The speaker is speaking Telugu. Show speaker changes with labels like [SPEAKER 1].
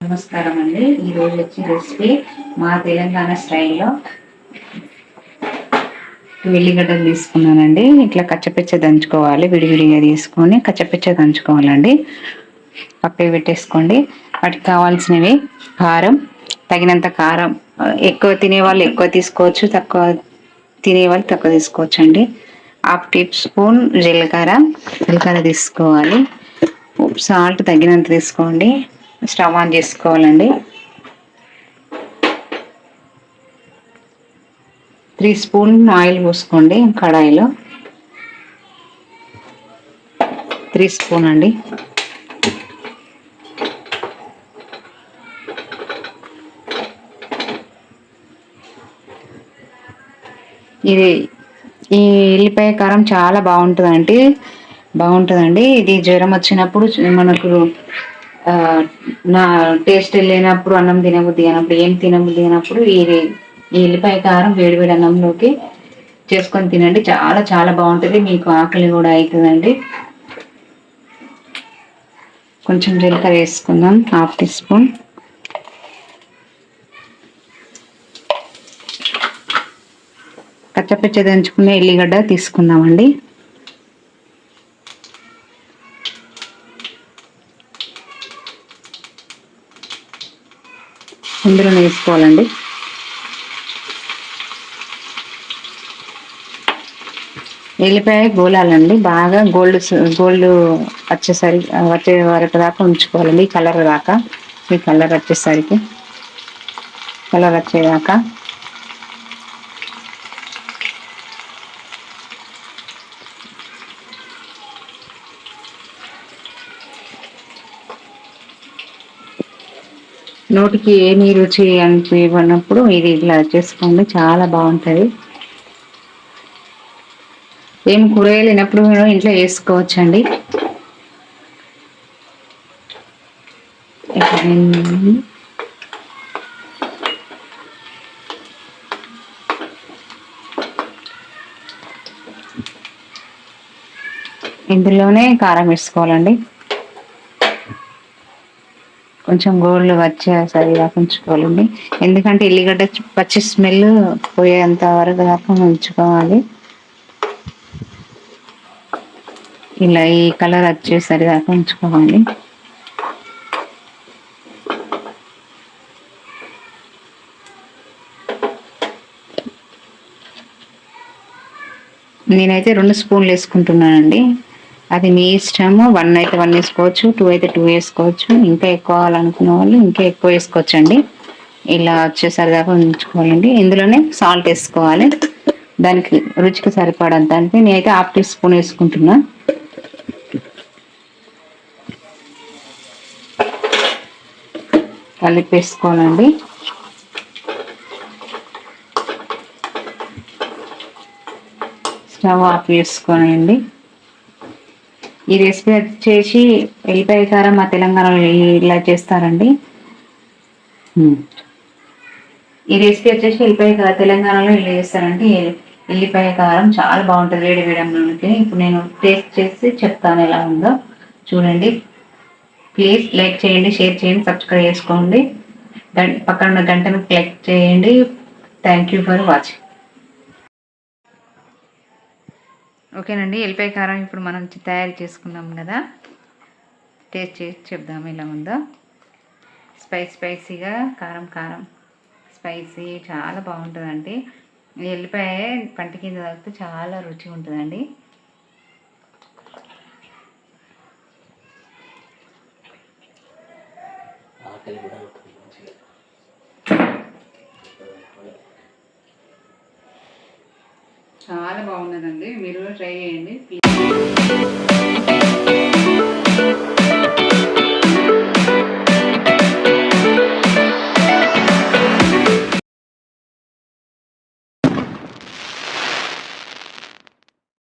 [SPEAKER 1] నమస్కారం అండి. ఈరోజు వచ్చే రెసిపీ మా తెలంగాణ స్టైల్లో వెల్లిగడ్డలు తీసుకున్నానండి. ఇట్లా కచ్చపిచ్చ దంచుకోవాలి. విడివిడిగా తీసుకొని కచ్చపిచ్చ దంచుకోవాలండి. పక్కకి పెట్టేసుకోండి. వాటికి కావాల్సినవి కారం, తగినంత కారం. ఎక్కువ తినేవాళ్ళు ఎక్కువ తీసుకోవచ్చు, తక్కువ తినేవాళ్ళు తక్కువ తీసుకోవచ్చు అండి. హాఫ్ టీ స్పూన్ జీలకర్ర తీసుకోవాలి. సాల్ట్ తగినంత తీసుకోండి. స్టవ్ ఆన్ చేసుకోవాలండి. 3 స్పూన్ ఆయిల్ పోసుకోండి. కడాయిలో 3 స్పూన్ అండి. ఈ ఎల్లిపాయ కారం చాలా బాగుంటుందండి. ఇది జ్వరం వచ్చినప్పుడు మనకు నా టేస్ట్ లేనప్పుడు, అన్నం తినబుద్ధి అయినప్పుడు, ఏం తినబుద్ధి అయినప్పుడు ఈ ఎల్లిపాయ కారం వేడివేడి అన్నంలోకి చేసుకొని తినండి. చాలా చాలా బాగుంటుంది. మీకు ఆకలి కూడా అవుతుందండి. కొంచెం జీలకర్ర వేసుకుందాం, హాఫ్ టీ స్పూన్. కచ్చపిచ్చ దంచుకునే ఎల్లిగడ్డ తీసుకుందామండి. ఇందులో వేసుకోవాలండి. ఎల్లిపాయ గోలాలండి. బాగా గోల్డ్ వచ్చే వరకు దాకా ఉంచుకోవాలండి. ఈ కలర్ వచ్చేదాకా నోటికి ఏమి రుచి అనిపించినప్పుడు ఇది ఇట్లా చేసుకోండి. చాలా బాగుంటుంది. ఏం కూరగాయలు లేనప్పుడు ఇంట్లో వేసుకోవచ్చండి. ఇందులోనే కారం వేసుకోవాలండి. కొంచెం గోళ్ళు వచ్చేసరిగా ఉంచుకోవాలండి. ఎందుకంటే ఎల్లిగడ్డ పచ్చి స్మెల్ పోయేంత వరకు దాకా ఉంచుకోవాలి. ఇలా ఈ కలర్ వచ్చేసరిదాకా ఉంచుకోవాలి. నేనైతే 2 స్పూన్లు వేసుకుంటున్నానండి. అది మీ ఇష్టము. 1 అయితే 1 వేసుకోవచ్చు, 2 అయితే 2 వేసుకోవచ్చు. ఇంకా ఎక్కువ కావాలనుకున్న వాళ్ళు ఇంకా ఎక్కువ వేసుకోవచ్చు అండి. ఇలా వచ్చేసరిదాకా ఉంచుకోవాలండి. ఇందులోనే సాల్ట్ వేసుకోవాలి. దానికి రుచికి సరిపడంత. అంటే నేనైతే హాఫ్ టీ స్పూన్ వేసుకుంటున్నా. కలిపేసుకోవాలండి. స్టవ్ ఆఫ్ చేసుకోనండి. ఈ రెసిపీ వచ్చేసి ఎల్లిపాయ కారం మా తెలంగాణలో ఇలా చేస్తారండి. ఈ రెసిపీ వచ్చేసి తెలంగాణలో ఇలా చేస్తారండి. ఎల్లిపాయ కారం చాలా బాగుంటుంది వేడి వేయడంలోనికి. ఇప్పుడు నేను టేస్ట్ చేసి చెప్తాను ఎలా ఉందో. చూడండి. ప్లీజ్ లైక్ చేయండి, షేర్ చేయండి, సబ్స్క్రైబ్ చేసుకోండి. పక్కన ఉన్న గంటను క్లిక్ చేయండి. Thank you for watching. ఓకేనండి. ఎల్లిపాయ కారం ఇప్పుడు మనం తయారు చేసుకున్నాం కదా. టేస్ట్ చేసి చెప్దాం ఎలా ఉందో. స్పైసీగా కారం స్పైసీ చాలా బాగుంటుందండి. ఎల్లిపాయ పంట కింద తాగితే చాలా రుచిగా ఉంటుందండి. చాలా బాగున్నదండి. మీరు ట్రై చేయండి.